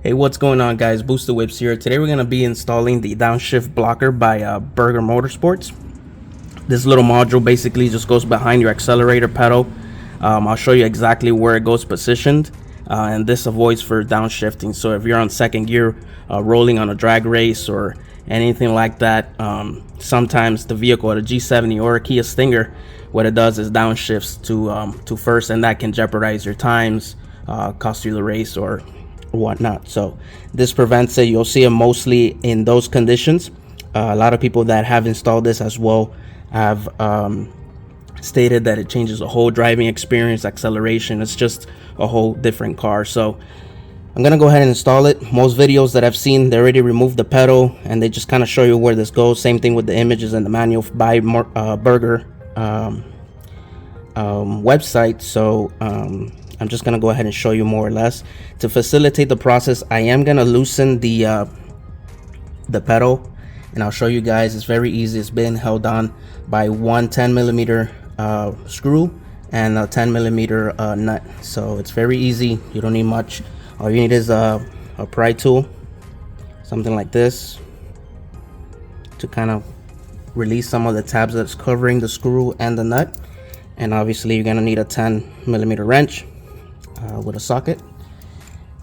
Hey, what's going on, guys? Booster Whips here. Today we're going to be installing the downshift blocker by Burger Motorsports. This little module basically just goes behind your accelerator pedal. I'll show you exactly where it goes positioned, and this avoids for downshifting. So if you're on second gear rolling on a drag race or anything like that, sometimes the vehicle, the G70 or a Kia Stinger, what it does is downshifts to first, and that can jeopardize your times, cost you the race or whatnot. So this prevents it. You'll see it mostly in those conditions. A lot of people that have installed this as well have stated that it changes the whole driving experience, acceleration. It's just a whole different car. So I'm gonna go ahead and install it. Most videos that I've seen, they already removed the pedal and they just kind of show you where this goes. Same thing with the images and the manual by Burger website. So I'm just gonna go ahead and show you more or less. To facilitate the process, I am gonna loosen the pedal, and I'll show you guys. It's very easy. It's been held on by one 10mm screw and a 10mm nut. So it's very easy. You don't need much. All you need is a pry tool, something like this, to kind of release some of the tabs that's covering the screw and the nut. And obviously you're gonna need a 10mm wrench with a socket,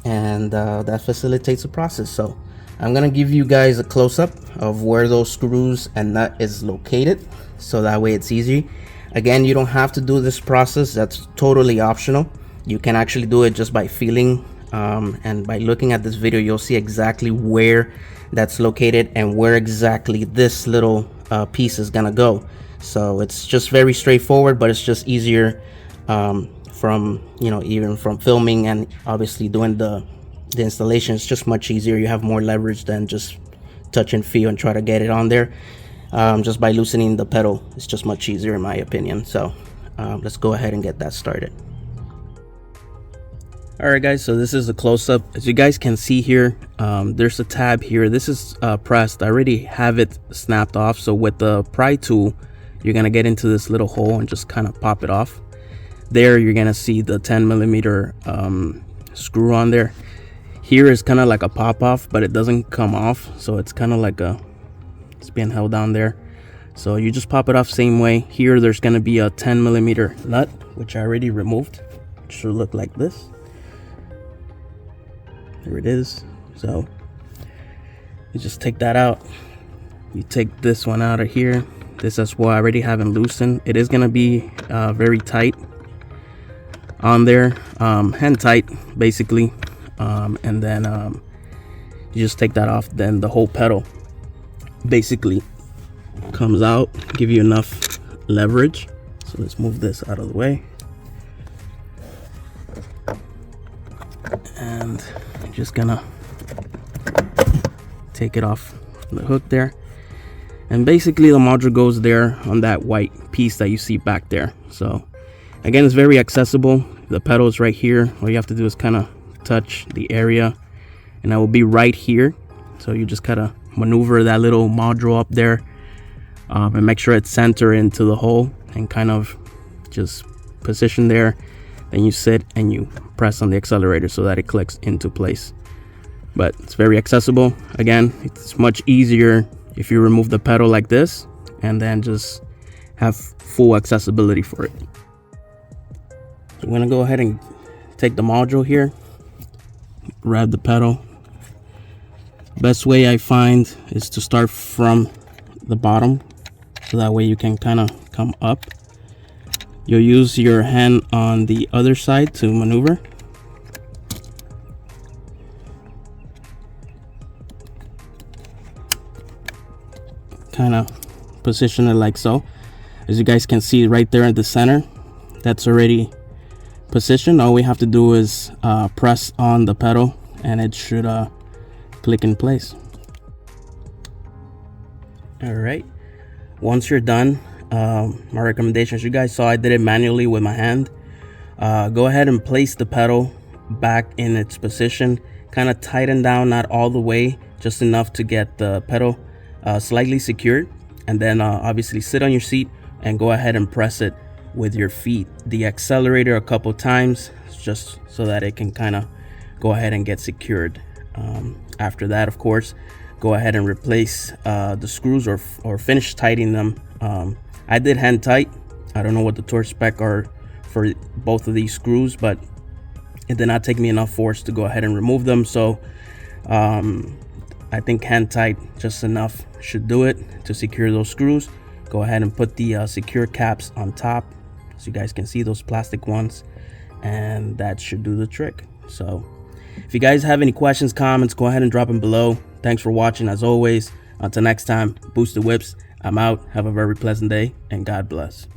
and that facilitates the process. So I'm gonna give you guys a close-up of where those screws and nut is located, so that way it's easy. Again, you don't have to do this process. That's totally optional. You can actually do it just by feeling, and by looking at this video, you'll see exactly where that's located and where exactly this little piece is gonna go. So it's just very straightforward, but it's just easier from, you know, even from filming and obviously doing the installation. It's just much easier. You have more leverage than just touch and feel and try to get it on there. Just by loosening the pedal, it's just much easier in my opinion. So let's go ahead and get that started. Alright guys, so this is a close-up. As you guys can see here, there's a tab here. This is pressed. I already have it snapped off. So with the pry tool, you're gonna get into this little hole and just kind of pop it off. There you're gonna see the 10mm screw on there. Here is kind of like a pop off, but it doesn't come off, so it's kind of like it's being held down there. So you just pop it off same way. Here there's gonna be a 10mm nut, which I already removed. It should look like this. There it is. So you just take that out. You take this one out of here. This as well, I already haven't loosened. It is gonna be very tight on there, hand tight basically, and then you just take that off. Then the whole pedal basically comes out, give you enough leverage. So let's move this out of the way, and I'm just gonna take it off the hook there. And basically the module goes there on that white piece that you see back there. So again, it's very accessible. The pedal is right here. All you have to do is kind of touch the area and I will be right here. So you just kind of maneuver that little module up there, and make sure it's centered into the hole and kind of just position there. Then you sit and you press on the accelerator so that it clicks into place. But it's very accessible. Again, it's much easier if you remove the pedal like this and then just have full accessibility for it. So I'm gonna go ahead and take the module here, grab the pedal. Best way I find is to start from the bottom, so that way you can kind of come up. You'll use your hand on the other side to maneuver. Kind of position it like so. As you guys can see right there in the center, that's already positioned. All we have to do is press on the pedal and it should click in place. All right, once you're done, my recommendations, you guys saw I did it manually with my hand. Go ahead and place the pedal back in its position, kind of tighten down, not all the way, just enough to get the pedal slightly secured, and then obviously sit on your seat and go ahead and press it with your feet, the accelerator, a couple times, just so that it can kind of go ahead and get secured. After that, of course, go ahead and replace the screws or finish tightening them. I did hand tight. I don't know what the torque spec are for both of these screws, but it did not take me enough force to go ahead and remove them. So I think hand tight just enough should do it to secure those screws. Go ahead and put the secure caps on top, so you guys can see those plastic ones, and that should do the trick. So if you guys have any questions, comments, go ahead and drop them below. Thanks for watching as always. Until next time, Boosted Whips, I'm out. Have a very pleasant day, and God bless.